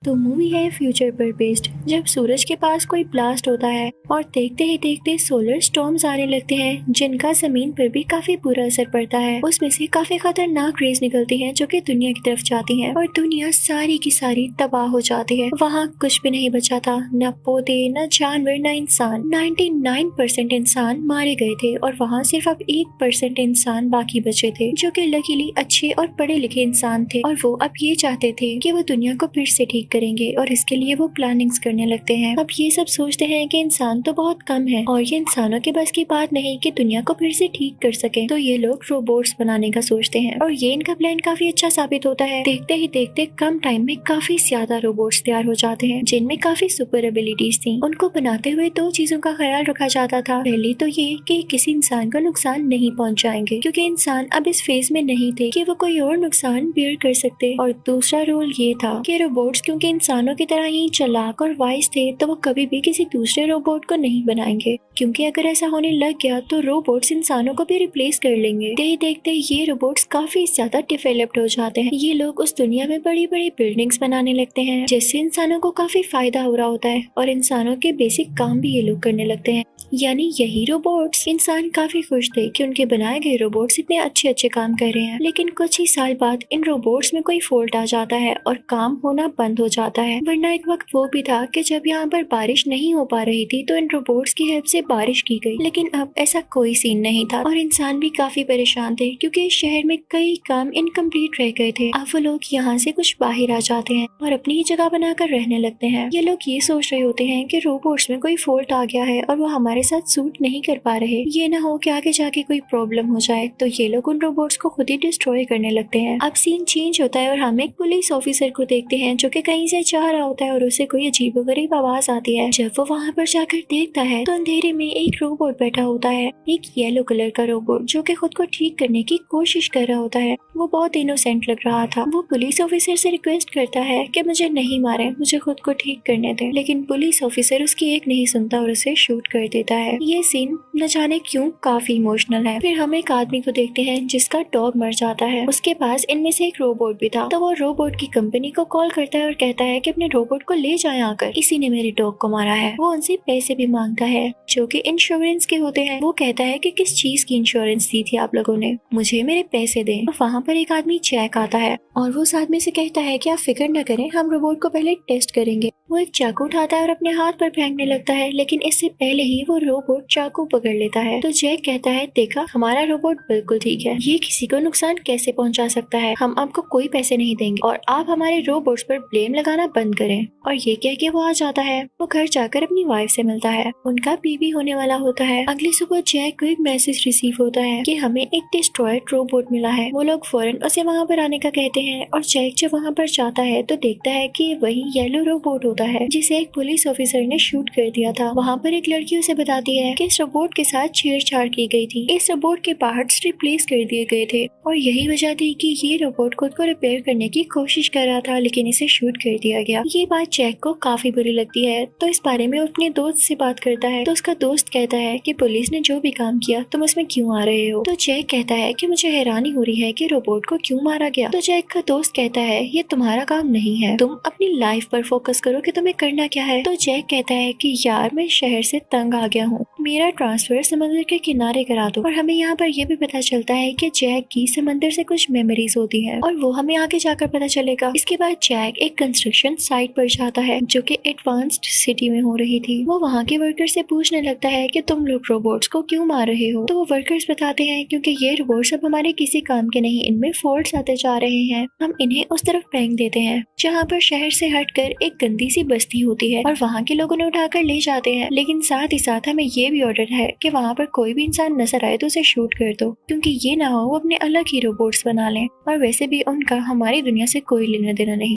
तो मूवी है फ्यूचर पर बेस्ड। जब सूरज के पास कोई ब्लास्ट होता है और देखते ही देखते सोलर स्टॉर्म्स आने लगते हैं जिनका जमीन पर भी काफी बुरा असर पड़ता है। उसमें से काफी खतरनाक रेज निकलती हैं जो कि दुनिया की तरफ जाती हैं और दुनिया सारी की सारी तबाह हो जाती है। वहाँ कुछ भी नहीं बचा था, न पौधे, न जानवर, न इंसान। 99% इंसान मारे गए थे और वहाँ सिर्फ अब 1% इंसान बाकी बचे थे जो कि लकीली अच्छे और पढ़े लिखे इंसान थे और वो अब ये चाहते थे कि वो दुनिया को फिर से ठीक करेंगे और इसके लिए वो प्लानिंग्स करने लगते हैं। अब ये सब सोचते हैं कि इंसान तो बहुत कम है और ये इंसानों के बस की बात नहीं कि दुनिया को फिर से ठीक कर सके, तो ये लोग रोबोट्स बनाने का सोचते हैं और ये इनका प्लान काफी अच्छा साबित होता है। देखते ही देखते कम टाइम में काफी ज्यादा रोबोट्स तैयार हो जाते हैं जिनमें काफी सुपर एबिलिटीज थी। उनको बनाते हुए दो चीजों का ख्याल रखा जाता था। पहली तो ये कि किसी इंसान को नुकसान नहीं पहुंचाएंगे क्योंकि इंसान अब इस फेज में नहीं थे कि वो कोई और नुकसान बेयर कर सकते, और दूसरा रूल ये था कि रोबोट्स क्योंकि इंसानों की तरह ही चालाक और वाइज थे तो वो कभी भी किसी दूसरे रोबोट को नहीं बनाएंगे, क्योंकि अगर ऐसा होने लग गया तो रोबोट्स इंसानों को भी रिप्लेस कर लेंगे। देखते देखते ये रोबोट्स काफी ज्यादा डेवलप्ड हो जाते हैं। ये लोग उस दुनिया में बड़ी बड़ी बिल्डिंग्स बनाने लगते हैं जिससे इंसानों को काफी फायदा हो रहा होता है और इंसानों के बेसिक काम भी ये लोग करने लगते हैं, यानी यही रोबोट्स। इंसान काफी खुश थे कि उनके बनाए गए रोबोट्स इतने अच्छे अच्छे काम कर रहे हैं, लेकिन कुछ ही साल बाद इन रोबोट्स में कोई फॉल्ट आ जाता है और काम होना बंद हो जाता है। वरना एक वक्त वो भी था कि जब यहाँ पर बारिश नहीं हो पा रही थी तो इन रोबोट्स की हेल्प से बारिश की गई, लेकिन अब ऐसा कोई सीन नहीं था और इंसान भी काफी परेशान थे क्योंकि इस शहर में कई काम इनकम्प्लीट रह गए थे। अब वो लोग यहाँ से कुछ बाहर आ जाते हैं और अपनी ही जगह बनाकर रहने लगते हैं। ये लोग ये सोच रहे होते हैं कि रोबोट्स में कोई फॉल्ट आ गया है और वो हमारे साथ सूट नहीं कर पा रहे, ये ना हो कि आगे जाके कोई प्रॉब्लम हो जाए, तो ये लोग उन रोबोट्स को खुद ही डिस्ट्रॉय करने लगते हैं। अब सीन चेंज होता है और हम एक पुलिस ऑफिसर को देखते हैं जो कि कहीं से जा रहा होता है और उसे कोई अजीबोगरीब आवाज आती है। जब वो वहाँ पर जाकर देखता है तो अंधेरे में एक रोबोट बैठा होता है, एक येलो कलर का रोबोट जो कि खुद को ठीक करने की कोशिश कर रहा होता है। वो बहुत इनोसेंट लग रहा था। वो पुलिस ऑफिसर से रिक्वेस्ट करता है कि मुझे नहीं मारे, मुझे खुद को ठीक करने दे, लेकिन पुलिस ऑफिसर उसकी एक नहीं सुनता और उसे शूट कर देता है। ये सीन न जाने क्यों काफी इमोशनल है। फिर हम एक आदमी को देखते हैं जिसका डॉग मर जाता है। उसके पास इनमें से एक रोबोट भी था, तो वो रोबोट की कंपनी को कॉल करता है और कहता है कि अपने रोबोट को ले जाएं आकर, इसी ने मेरे डॉग को मारा है। वो उनसे पैसे भी मांगता है जो कि इंश्योरेंस के होते हैं। वो कहता है कि किस चीज की इंश्योरेंस दी थी आप लोगों ने, मुझे मेरे पैसे दें। और वहाँ पर एक आदमी जैक आता है और वो उस आदमी से कहता है कि आप फिक्र न करें, हम रोबोट को पहले टेस्ट करेंगे। वो एक चाकू उठाता है और अपने हाथ पर फेंकने लगता है, लेकिन इससे पहले ही वो रोबोट चाकू पकड़ लेता है। तो जैक कहता है, देखा हमारा रोबोट बिल्कुल ठीक है, ये किसी को नुकसान कैसे पहुंचा सकता है, हम आपको कोई पैसे नहीं देंगे और आप हमारे रोबोट्स पर ब्लेम लगाना बंद करें। और ये कह के वो आ जाता है। वो घर जाकर अपनी वाइफ से मिलता है, उनका बेबी होने वाला होता है। अगली सुबह जैक को एक मैसेज रिसीव होता है कि हमें एक डिस्ट्रॉयड रोबोट मिला है। वो लोग फौरन उसे वहाँ पर आने का कहते हैं और जैक जब वहाँ पर जाता है तो देखता है कि वही येलो रोबोट होता है जिसे एक पुलिस ऑफिसर ने शूट कर दिया था। वहाँ पर एक लड़की उसे बताती है कि इस रोबोट के साथ छेड़छाड़ की गई थी, इस रोबोट के पार्ट्स रिप्लेस कर दिए गए थे और यही वजह थी कि ये रोबोट खुद को रिपेयर करने की कोशिश कर रहा था, लेकिन इसे शूट कर दिया गया। ये बात जैक को काफी बुरी लगती है, तो इस बारे में अपने दोस्त से बात करता है। तो उसका दोस्त कहता है कि पुलिस ने जो भी काम किया तुम उसमें क्यों आ रहे हो। तो जैक कहता है कि मुझे हैरानी हो रही है कि रोबोट को क्यों मारा गया। तो जैक का दोस्त कहता है, ये तुम्हारा काम नहीं है, तुम अपनी लाइफ पर फोकस करो कि तुम्हें करना क्या है। तो जैक कहता है कि यार मैं शहर से तंग आ गया हूँ, मेरा ट्रांसफर समंदर के किनारे करा दो। और हमें यहाँ पर यह भी पता चलता है कि जैक की समंदर से कुछ मेमोरीज होती हैं और वो हमें आगे जाकर पता चलेगा। इसके बाद जैक एक कंस्ट्रक्शन साइट पर जाता है जो कि एडवांस्ड सिटी में हो रही थी। वो वहाँ के वर्कर से पूछने लगता है कि तुम लोग रोबोट्स को क्यों मार रहे हो। तो वो वर्कर्स बताते हैं क्योंकि ये रोबोट्स अब हमारे किसी काम के नहीं, इनमें फॉल्ट्स आते जा रहे हैं, हम इन्हें उस तरफ फेंक देते हैं जहाँ पर शहर से हटकर एक गंदी सी बस्ती होती है और वहाँ के लोग उन्हें उठाकर ले जाते हैं। लेकिन साथ ही साथ हमें ये भी ऑर्डर है कि वहाँ पर कोई भी इंसान नजर आए तो उसे शूट कर दो, क्योंकि ये ना हो वो अपने अलग ही रोबोट्स बना लें और वैसे भी उनका हमारी दुनिया से कोई लेना देना नहीं।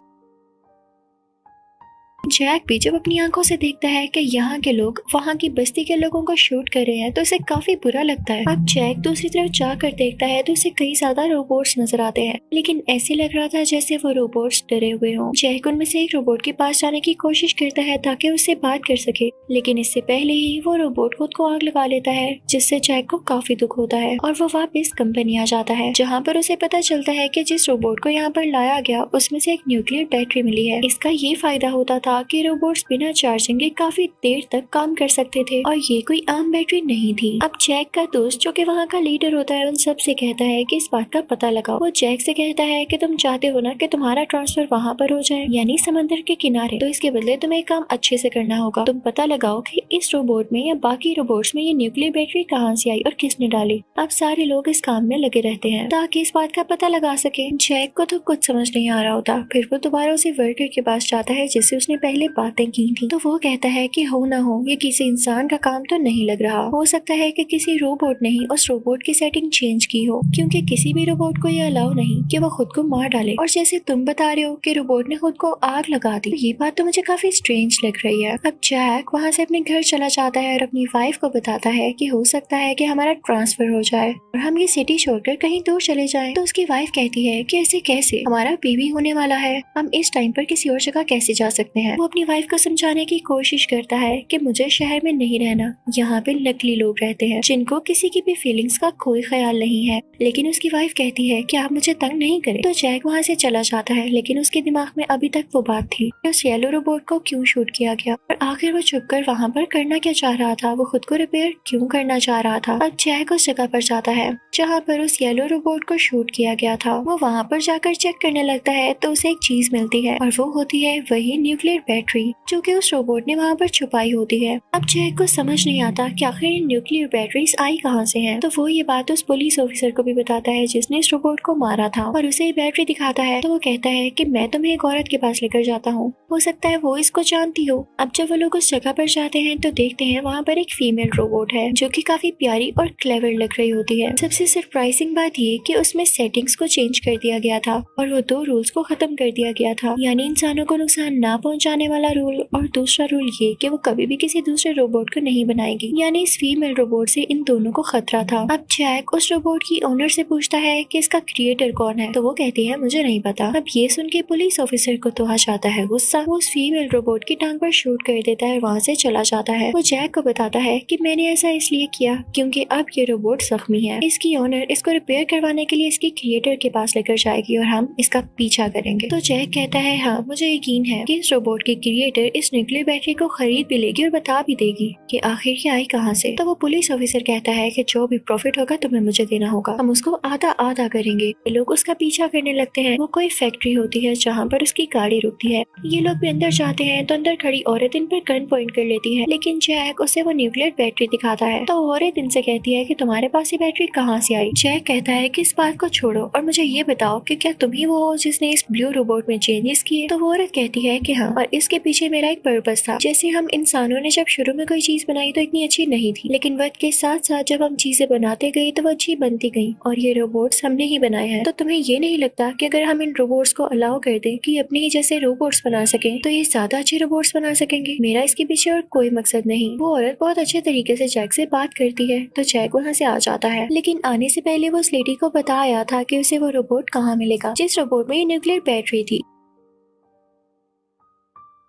जैक भी जब अपनी आंखों से देखता है कि यहाँ के लोग वहाँ की बस्ती के लोगों को शूट कर रहे हैं तो उसे काफी बुरा लगता है। अब जैक दूसरी तरफ जाकर देखता है तो उसे कई ज्यादा रोबोट्स नजर आते हैं, लेकिन ऐसे लग रहा था जैसे वो रोबोट्स डरे हुए हों। जैक उनमें से एक रोबोट के पास जाने की कोशिश करता है ताकि उससे बात कर सके, लेकिन इससे पहले ही वो रोबोट खुद को आग लगा लेता है, जिससे जैक को काफी दुख होता है और वो वापस कंपनी आ जाता है, जहाँ पर उसे पता चलता है कि जिस रोबोट को यहाँ पर लाया गया उसमें से एक न्यूक्लियर बैटरी मिली है। इसका ये फायदा होता था कि रोबोट्स बिना चार्जिंग के काफी देर तक काम कर सकते थे और ये कोई आम बैटरी नहीं थी। अब जैक का दोस्त जो कि वहाँ का लीडर होता है उन सब से कहता है कि इस बात का पता लगाओ। वो जैक से कहता है कि तुम चाहते हो ना कि तुम्हारा ट्रांसफर वहाँ पर हो जाए, यानी समंदर के किनारे, तो इसके बदले तुम्हें काम अच्छे से करना होगा। तुम पता लगाओ कि इस रोबोट में या बाकी रोबोट्स में ये न्यूक्लियर बैटरी कहाँ से आई और किसने डाली। अब सारे लोग इस काम में लगे रहते हैं ताकि इस बात का पता लगा सके। जैक को तो कुछ समझ नहीं आ रहा होता। फिर वो दोबारा उसी वर्कर के पास जाता है जिससे उसने पहले बातें की थी। तो वो कहता है कि हो ना हो ये किसी इंसान का काम तो नहीं लग रहा, हो सकता है कि किसी रोबोट ने ही उस रोबोट की सेटिंग चेंज की हो, क्योंकि किसी भी रोबोट को ये अलाउ नहीं कि वो खुद को मार डाले। और जैसे तुम बता रहे हो कि रोबोट ने खुद को आग लगा दी, ये बात तो मुझे काफी स्ट्रेंज लग रही है। अब जैक वहाँ से अपने घर चला जाता है और अपनी वाइफ को बताता है कि हो सकता है कि हमारा ट्रांसफर हो जाए और हम ये सिटी छोड़कर कहीं दूर चले जाएं। तो उसकी वाइफ कहती है कि ऐसे कैसे, हमारा बेबी होने वाला है, हम इस टाइम पर किसी और जगह कैसे जा सकते हैं। वो अपनी वाइफ को समझाने की कोशिश करता है कि मुझे शहर में नहीं रहना, यहाँ पे नकली लोग रहते हैं जिनको किसी की भी फीलिंग्स का कोई ख्याल नहीं है। लेकिन उसकी वाइफ कहती है कि आप मुझे तंग नहीं करें। तो जैक वहाँ से चला जाता है, लेकिन उसके दिमाग में अभी तक वो बात थी कि उस येलो रोबोट को क्यों शूट किया गया और आखिर वो छुपकर वहाँ पर करना क्या चाह रहा था, वो खुद को रिपेयर क्यों करना चाह रहा था। अब जैक उस जगह पर जाता है जहाँ पर उस येलो रोबोट को शूट किया गया था। वो वहाँ पर जाकर चेक करने लगता है तो उसे एक चीज मिलती है और वो होती है वही न्यूक्लियर बैटरी जो कि उस रोबोट ने वहाँ पर छुपाई होती है। अब जैक को समझ नहीं आता कि आखिर ये न्यूक्लियर बैटरीज आई कहाँ से हैं। तो वो ये बात उस पुलिस ऑफिसर को भी बताता है जिसने इस रोबोट को मारा था और उसे ये बैटरी दिखाता है। तो वो कहता है कि मैं तुम्हें एक औरत के पास लेकर जाता हूँ, हो सकता है वो इसको जानती हो। अब जब वो लोग उस जगह पर जाते हैं तो देखते हैं वहाँ पर एक फीमेल रोबोट है जो कि काफी प्यारी और क्लेवर लग रही होती है। सबसे सरप्राइजिंग बात ये कि उसमें सेटिंग्स को चेंज कर दिया गया था और वो 2 रूल्स को खत्म कर दिया गया था, यानी इंसानों को नुकसान ना पहुंचाने वाला रूल और दूसरा रूल ये कि वो कभी भी किसी दूसरे रोबोट को नहीं बनाएगी, यानी इस फीमेल रोबोट से इन दोनों को खतरा था। अब जैक उस रोबोट की ओनर से पूछता है कि इसका क्रिएटर कौन है, तो वो कहती है मुझे नहीं पता। अब ये सुन के पुलिस ऑफिसर को तो आ जाता है गुस्सा। वो उस फीमेल रोबोट की टांग पर शूट कर देता है, वहाँ से चला जाता है। वो जैक को बताता है कि मैंने ऐसा इसलिए किया क्योंकि अब ये रोबोट जख्मी है, इसकी ओनर इसको रिपेयर करवाने के लिए इसके क्रिएटर के पास लेकर जाएगी और हम इसका पीछा करेंगे। तो जैक कहता है हाँ मुझे यकीन है कि इस रोबोट की क्रिएटर इस न्यूक्लियर बैटरी को खरीद भी लेगी और बता भी देगी कि आखिर ये आई कहाँ से। तो वो पुलिस ऑफिसर कहता है कि जो भी प्रॉफिट होगा तुम्हें मुझे देना होगा, हम उसको आधा आधा करेंगे। ये लोग उसका पीछा करने लगते हैं। वो कोई फैक्ट्री होती है जहाँ पर उसकी गाड़ी रुकती है। ये लोग भी अंदर जाते हैं तो अंदर खड़ी औरत इन पर गन पॉइंट कर लेती है, लेकिन जैक उसे वो न्यूक्लियर बैटरी दिखाता है। तो औरत इनसे कहती है कि तुम्हारे पास ये बैटरी कहाँ से आई। जैक कहता है कि इस बात को छोड़ो और मुझे ये बताओ कि क्या तुम ही वो हो जिसने इस ब्लू रोबोट में चेंजेस किए। तो वो औरत कहती है कि हाँ, और इसके पीछे मेरा एक पर्पस था। जैसे हम इंसानों ने जब शुरू में कोई चीज बनाई तो इतनी अच्छी नहीं थी, लेकिन वक्त के साथ साथ जब हम चीजें बनाते गए तो वो अच्छी बनती गई और ये रोबोट्स हमने ही बनाए हैं। तो तुम्हें ये नहीं लगता कि अगर हम इन रोबोट्स को अलाउ कर दें कि अपने ही जैसे रोबोट्स बना सकें तो ये ज्यादा अच्छे रोबोट्स बना सकेंगे। मेरा इसके पीछे और कोई मकसद नहीं। वो औरत बहुत अच्छे तरीके से जैक से बात करती है तो जैक वहाँ से आ जाता है, लेकिन आने से पहले वो उस लेडी को बता आया था कि उसे वो रोबोट कहाँ मिलेगा जिस रोबोट में ये न्यूक्लियर बैटरी थी।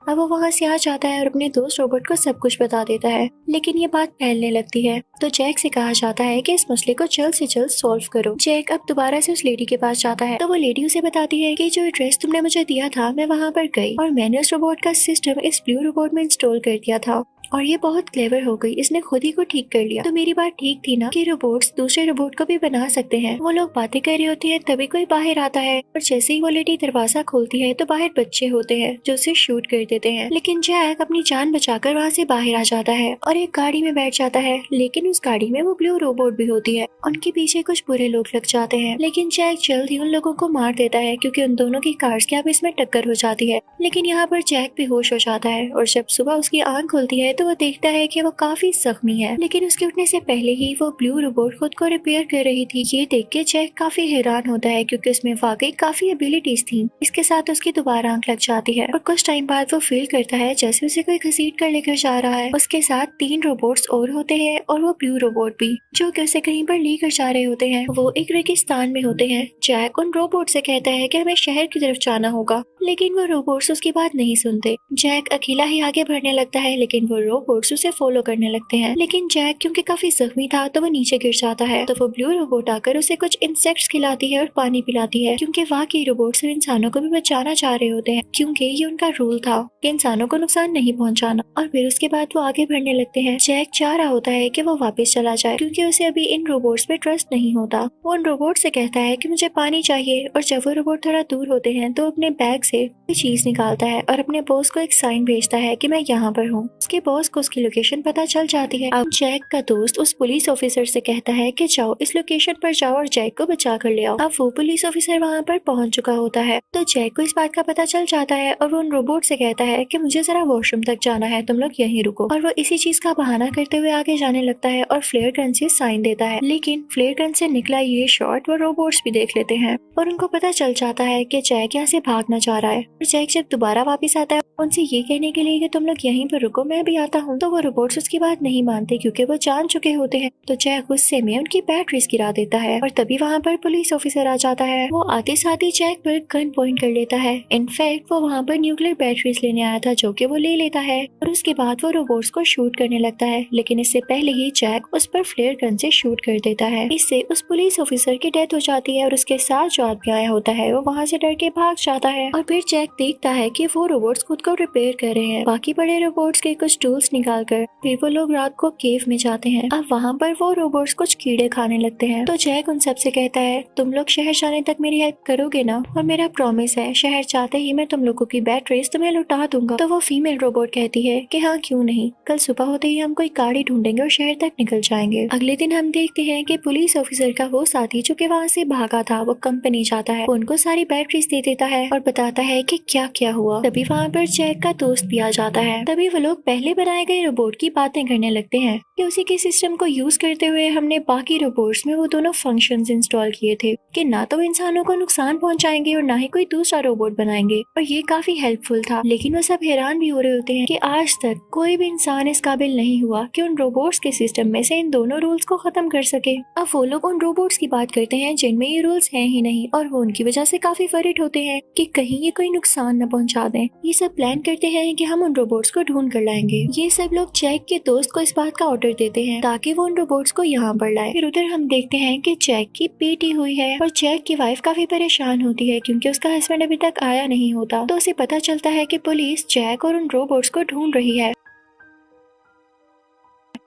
अब वो वहाँ से आ जाता है और अपने दोस्त रोबोट को सब कुछ बता देता है, लेकिन ये बात फैलने लगती है। तो जैक से कहा जाता है कि इस मसले को जल्द से जल्द सॉल्व करो। जैक अब दोबारा से उस लेडी के पास जाता है तो वो लेडी उसे बताती है कि जो एड्रेस तुमने मुझे दिया था मैं वहाँ पर गई और मैंने उस रोबोट का सिस्टम इस ब्लू रोबोट में इंस्टॉल कर दिया था और ये बहुत क्लेवर हो गई, इसने खुद ही को ठीक कर लिया। तो मेरी बात ठीक थी ना कि रोबोट्स दूसरे रोबोट को भी बना सकते हैं। वो लोग बातें कर रहे होते हैं तभी कोई बाहर आता है और जैसे ही वो लेडी दरवाजा खोलती है तो बाहर बच्चे होते हैं जो उसे शूट कर देते हैं, लेकिन जैक अपनी जान बचाकर वहाँ से बाहर आ जाता है और एक गाड़ी में बैठ जाता है, लेकिन उस गाड़ी में वो ब्लू रोबोट भी होती है। उनके पीछे कुछ बुरे लोग लग जाते हैं, लेकिन जैक जल्द ही उन लोगों को मार देता है क्योंकि उन दोनों की कार्स की आपस में टक्कर हो जाती है। लेकिन यहाँ पर जैक भी होश हो जाता है और जब सुबह उसकी आंख खुलती है तो वो देखता है कि वो काफी जख्मी है, लेकिन उसके उठने से पहले ही वो ब्लू रोबोट खुद को रिपेयर कर रही थी। ये देख के जैक काफी हैरान होता है क्योंकि उसमें वाकई काफी एबिलिटीज थी। इसके साथ उसकी दोबारा आंख लग जाती है और कुछ टाइम बाद वो फील करता है जैसे उसे कोई घसीट कर लेकर जा रहा है। उसके साथ 3 रोबोट्स और होते हैं और वो ब्लू रोबोट भी, जो कि उसे कहीं पर लेकर जा रहे होते हैं। वो एक रेगिस्तान में होते हैं। जैक उन रोबोट से कहता है कि हमें शहर की तरफ जाना होगा, लेकिन वो रोबोट्स उसकी बात नहीं सुनते। जैक अकेला ही आगे बढ़ने लगता है, लेकिन वो रोबोट्स उसे फॉलो करने लगते हैं। लेकिन जैक क्योंकि काफी जख्मी था तो वो नीचे गिर जाता है। तो वो ब्लू रोबोट आकर उसे कुछ इंसेक्ट्स खिलाती है और पानी पिलाती है, क्योंकि बाकी रोबोट्स इंसानों को भी बचाना चाह रहे होते हैं, क्योंकि ये उनका रूल था कि इंसानों को नुकसान नहीं पहुंचाना। और फिर उसके बाद वो आगे बढ़ने लगते हैं। जैक चाह रहा होता है कि वो वापस चला जाए, क्योंकि उसे अभी इन रोबोट्स पे ट्रस्ट नहीं होता। वो उन रोबोट से कहता है कि मुझे पानी चाहिए, और जब वो रोबोट थोड़ा दूर होते हैं तो अपने बैग से कोई चीज निकालता है और अपने बॉस को एक साइन भेजता है कि मैं यहाँ पर हूँ। उसके बॉस को उसकी लोकेशन पता चल जाती है। अब जैक का दोस्त उस पुलिस ऑफिसर से कहता है कि जाओ इस लोकेशन पर जाओ और जैक को बचा कर ले आओ। अब वो पुलिस ऑफिसर वहाँ पर पहुँच चुका होता है, तो जैक को इस बात का पता चल जाता है और वो उन रोबोट से कहता है कि मुझे जरा वॉशरूम तक जाना है, तुम लोग यहीं रुको। और वो इसी चीज का बहाना करते हुए आगे जाने लगता है और फ्लेयर गन से साइन देता है। लेकिन फ्लेयर गन से निकला ये शॉट वो रोबोट्स भी देख लेते हैं और उनको पता चल जाता है कि जैक यहाँ से भागना चाह रहा है। और जैक जब दोबारा वापस आता है उनसे ये कहने के लिए कि तुम लोग यहीं पर रुको, मैं भी आता हूँ, तो वो रोबोट्स उसकी बात नहीं मानते क्योंकि वो जान चुके होते हैं। तो जैक गुस्से में उनकी बैटरीज गिरा देता है और तभी वहाँ पर पुलिस ऑफिसर आ जाता है। वो आते साथ ही जैक पर गन पॉइंट कर लेता है। इनफैक्ट वो वहाँ पर न्यूक्लियर बैटरीज लेने आया था, जो कि वो ले लेता है और उसके बाद वो रोबोट्स को शूट करने लगता है। लेकिन इससे पहले ही जैक उस पर फ्लेयर गन से शूट कर देता है। इससे उस पुलिस ऑफिसर की डेथ हो जाती है और उसके साथ जो आदमी आया होता है वो वहाँ से डर के भाग जाता है। और फिर जैक देखता है कि वो रोबोट्स खुद को रिपेयर कर रहे हैं, बाकी बड़े रोबोट्स के कुछ टूल्स निकाल कर। फिर वो लोग रात को केव में जाते हैं। अब वहाँ पर वो रोबोट्स कुछ कीड़े खाने लगते हैं। तो जैक उन सब से कहता है तुम लोग शहर जाने तक मेरी हेल्प करोगे ना, और मेरा प्रॉमिस है शहर जाते ही मैं तुम लोगों की बैटरीज तुम्हें लौटा दूंगा। तो वो फीमेल रोबोट कहती है कि हाँ क्यों नहीं, कल सुबह होते ही हम कोई गाड़ी ढूंढेंगे और शहर तक निकल जाएंगे। अगले दिन हम देखते हैं कि पुलिस ऑफिसर का वो साथी जो कि वहाँ से भागा था वो कंपनी जाता है, उनको सारी बैटरीज दे देता है और बताता है कि क्या क्या हुआ। तभी वहाँ पर जैक का दोस्त भी आ जाता है। तभी वो लोग पहले बनाए गए रोबोट की बातें करने लगते हैं कि उसी के सिस्टम को यूज करते हुए हमने बाकी रोबोट्स में वो दोनों फंक्शंस इंस्टॉल किए थे कि ना तो इंसानों को नुकसान पहुंचाएंगे और ना ही कोई दूसरा रोबोट बनाएंगे, और ये काफी हेल्पफुल था। लेकिन वो सब हैरान भी हो रहे होते हैं कि आज तक कोई भी इंसान इस काबिल नहीं हुआ कि उन रोबोट्स के सिस्टम में से इन दोनों रूल्स को खत्म कर सके। अब वो लोग उन रोबोट्स की बात करते हैं जिनमें ये रूल्स हैं ही नहीं, और वो उनकी वजह से काफी वरीड होते हैं कि कहीं ये कोई नुकसान न पहुंचा दें। ये सब प्लान करते हैं कि हम उन रोबोट्स को ढूंढ कर लाएंगे। ये सब लोग जैक के दोस्त को इस बात का ऑर्डर देते हैं ताकि वो उन रोबोट्स को यहाँ पर लाए। फिर उधर हम देखते हैं कि जैक की बेटी हुई है और जैक की वाइफ काफी परेशान होती है क्योंकि उसका हस्बैंड अभी तक आया नहीं होता। तो उसे पता चलता है कि पुलिस जैक और उन रोबोट्स को ढूंढ रही है।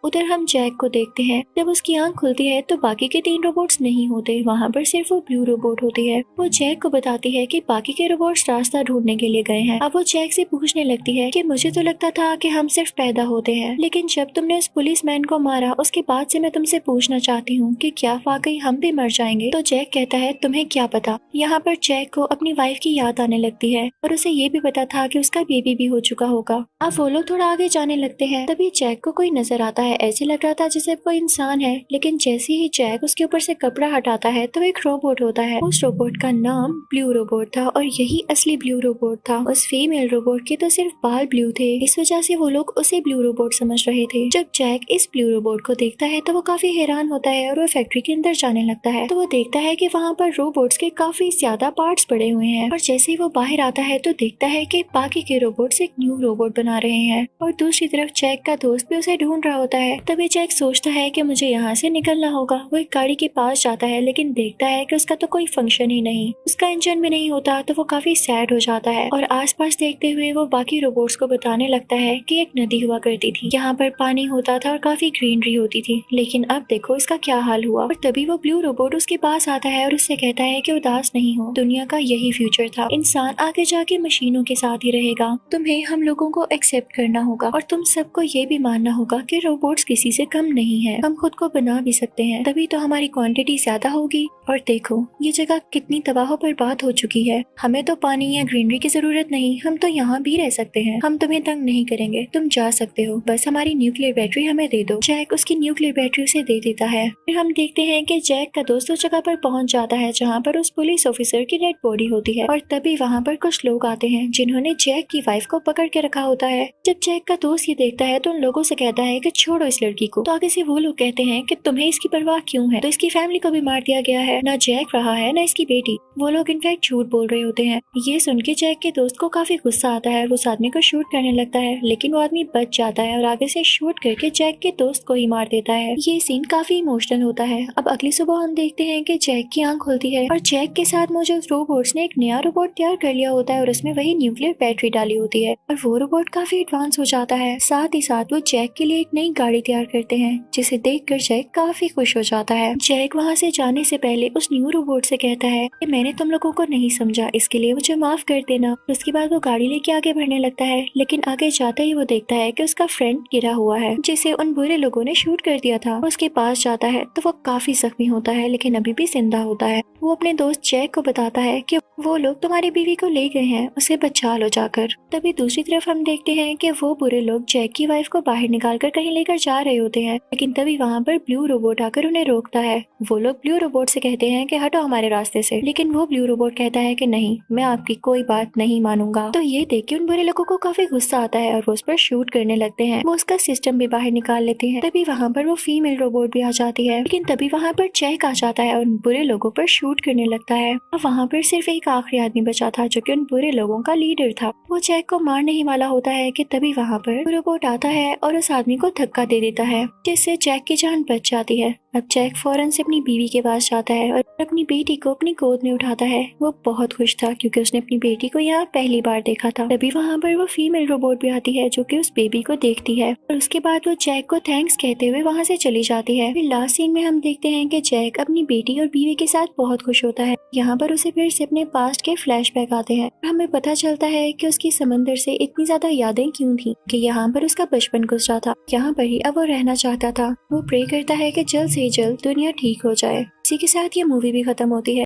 उधर हम जैक को देखते हैं। जब उसकी आंख खुलती है तो बाकी के 3 रोबोट्स नहीं होते, वहाँ पर सिर्फ वो ब्लू रोबोट होती है। वो जैक को बताती है कि बाकी के रोबोट्स रास्ता ढूंढने के लिए गए हैं। अब वो जैक से पूछने लगती है कि मुझे तो लगता था कि हम सिर्फ पैदा होते हैं, लेकिन जब तुमने उस पुलिस मैन को मारा उसके बाद से मैं तुमसे पूछना चाहती हूँ कि क्या वाकई हम भी मर जाएंगे। तो जैक कहता है तुम्हें क्या पता। यहाँ पर जैक को अपनी वाइफ की याद आने लगती है और उसे ये भी पता था कि उसका बेबी भी हो चुका होगा। अब वो लोग थोड़ा आगे जाने लगते हैं। तभी जैक को कोई नजर आता है। ऐसे लग रहा था जैसे कोई इंसान है, लेकिन जैसे ही जैक उसके ऊपर से कपड़ा हटाता है तो एक रोबोट होता है। उस रोबोट का नाम ब्लू रोबोट था और यही असली ब्लू रोबोट था। उस फीमेल रोबोट के तो सिर्फ बाल ब्लू थे, इस वजह से वो लोग उसे ब्लू रोबोट समझ रहे थे। जब जैक इस ब्लू रोबोट को देखता है तो वो काफी हैरान होता है और वो फैक्ट्री के अंदर जाने लगता है। तो वो देखता है कि वहाँ पर रोबोट्स के काफी ज्यादा पार्ट्स पड़े हुए हैं, और जैसे ही वो बाहर आता है तो देखता है कि बाकी के रोबोट्स एक न्यू रोबोट बना रहे हैं। और दूसरी तरफ जैक का दोस्त भी उसे ढूंढ रहा होता है। तभी जैक सोचता है कि मुझे यहाँ से निकलना होगा। वो एक गाड़ी के पास जाता है, लेकिन देखता है कि उसका तो कोई फंक्शन ही नहीं, उसका इंजन भी नहीं होता। तो वो काफी सैड हो जाता है और आसपास देखते हुए वो बाकी रोबोट्स को बताने लगता है कि एक नदी हुआ करती थी, यहाँ पर पानी होता था और काफी ग्रीनरी होती थी, लेकिन अब देखो इसका क्या हाल हुआ। और तभी वो ब्लू रोबोट उसके पास आता है और उससे कहता है कि उदास नहीं हो, दुनिया का यही फ्यूचर था, इंसान आगे जाके मशीनों के साथ ही रहेगा, तुम्हें हम लोगों को एक्सेप्ट करना होगा और तुम सबको ये भी मानना होगा कि रोबोट रोबोट्स किसी से कम नहीं है, हम खुद को बना भी सकते हैं, तभी तो हमारी क्वांटिटी ज्यादा होगी। और देखो ये जगह कितनी तबाह बर्बाद हो चुकी है, हमें तो पानी या ग्रीनरी की जरूरत नहीं, हम तो यहाँ भी रह सकते हैं, हम तुम्हें तंग नहीं करेंगे, तुम जा सकते हो, बस हमारी न्यूक्लियर बैटरी हमें दे दो। जैक उसकी न्यूक्लियर बैटरी उसे दे देता है। फिर हम देखते हैं कि जैक का दोस्त उस जगह पर पहुंच जाता है जहाँ पर उस पुलिस ऑफिसर की डेड बॉडी होती है, और तभी वहाँ पर कुछ लोग आते हैं जिन्होंने जैक की वाइफ को पकड़ के रखा होता है। जब जैक का दोस्त ये देखता है तो उन लोगों से कहता है कि छोड़ो इस लड़की को, तो आगे से वो लोग कहते हैं कि तुम्हें इसकी परवाह क्यों है, तो इसकी फैमिली को भी मार दिया गया है, ना जैक रहा है ना इसकी बेटी। वो लोग इनफैक्ट झूठ बोल रहे होते हैं। ये सुन के जैक के दोस्त को काफी गुस्सा आता है, वो उस आदमी को शूट करने लगता है, लेकिन वो आदमी बच जाता है और आगे से शूट करके जैक के दोस्त को ही मार देता है। ये सीन काफी इमोशनल होता है। अब अगली सुबह हम देखते हैं कि जैक की आंख खुलती है और जैक के साथ मौजूद रोबोट्स ने एक नया रोबोट तैयार कर लिया होता है और उसमें वही न्यूक्लियर बैटरी डाली होती है, और वो रोबोट काफी एडवांस हो जाता है। साथ ही साथ वो जैक के लिए एक नई गाड़ी तैयार करते हैं, जिसे देखकर जैक काफी खुश हो जाता है। जैक वहाँ से जाने से पहले उस न्यू रोबोट से कहता है कि मैंने तुम लोगों को नहीं समझा, इसके लिए मुझे माफ कर देना। उसके बाद वो गाड़ी लेके आगे बढ़ने लगता है, लेकिन आगे जाते ही वो देखता है कि उसका फ्रेंड गिरा हुआ है जिसे उन बुरे लोगों ने शूट कर दिया था। उसके पास जाता है तो वो काफी जख्मी होता है, लेकिन अभी भी जिंदा होता है। वो अपने दोस्त जैक को बताता है कि वो लोग तुम्हारी बीवी को ले गए हैं, उसे बचा लो जाकर। तभी दूसरी तरफ हम देखते हैं कि वो बुरे लोग जैक की वाइफ को बाहर निकाल कर कहीं लेकर जा रहे होते हैं, लेकिन तभी वहाँ पर ब्लू रोबोट आकर उन्हें रोकता है। वो लोग ब्लू रोबोट से कहते हैं कि हटो हमारे रास्ते से, लेकिन वो ब्लू रोबोट कहता है कि नहीं, मैं आपकी कोई बात नहीं मानूंगा। तो ये देख के उन बुरे लोगों को काफी गुस्सा आता है और वो उस पर शूट करने लगते हैं। वो उसका सिस्टम भी बाहर निकाल लेते हैं। तभी वहाँ पर वो फीमेल रोबोट भी आ जाती है, लेकिन तभी वहाँ पर जैक आ जाता है और उन बुरे लोगों पर शूट करने लगता है। और वहाँ पर सिर्फ एक आखिरी आदमी बचा था जो कि उन बुरे लोगों का लीडर था। वो जैक को मारने ही वाला होता है कि तभी वहाँ पर रोबोट आता है और उस आदमी को धक्का दे देता है, जिससे जैक की जान बच जाती है। अब जैक फौरन से अपनी बीवी के पास जाता है और अपनी बेटी को अपनी गोद में उठाता है। वो बहुत खुश था क्योंकि उसने अपनी बेटी को यहाँ पहली बार देखा था। तभी वहाँ पर वो फीमेल रोबोट भी आती है जो कि उस बेबी को देखती है, और उसके बाद वो जैक को थैंक्स कहते हुए वहाँ से चली जाती है। फिर लास्ट सीन में हम देखते हैं कि जैक अपनी बेटी और बीवी के साथ बहुत खुश होता है। यहाँ पर उसे फिर से अपने पास्ट के फ्लैशबैक आते हैं। हमें पता चलता है कि उसकी समंदर से इतनी ज्यादा यादें क्यों थी, कि यहाँ पर उसका बचपन गुजरा था, यहाँ पर ही अब वो रहना चाहता था। वो प्रे करता है कि जल्द से जल्द दुनिया ठीक हो जाए। इसी के साथ ये मूवी भी खत्म होती है।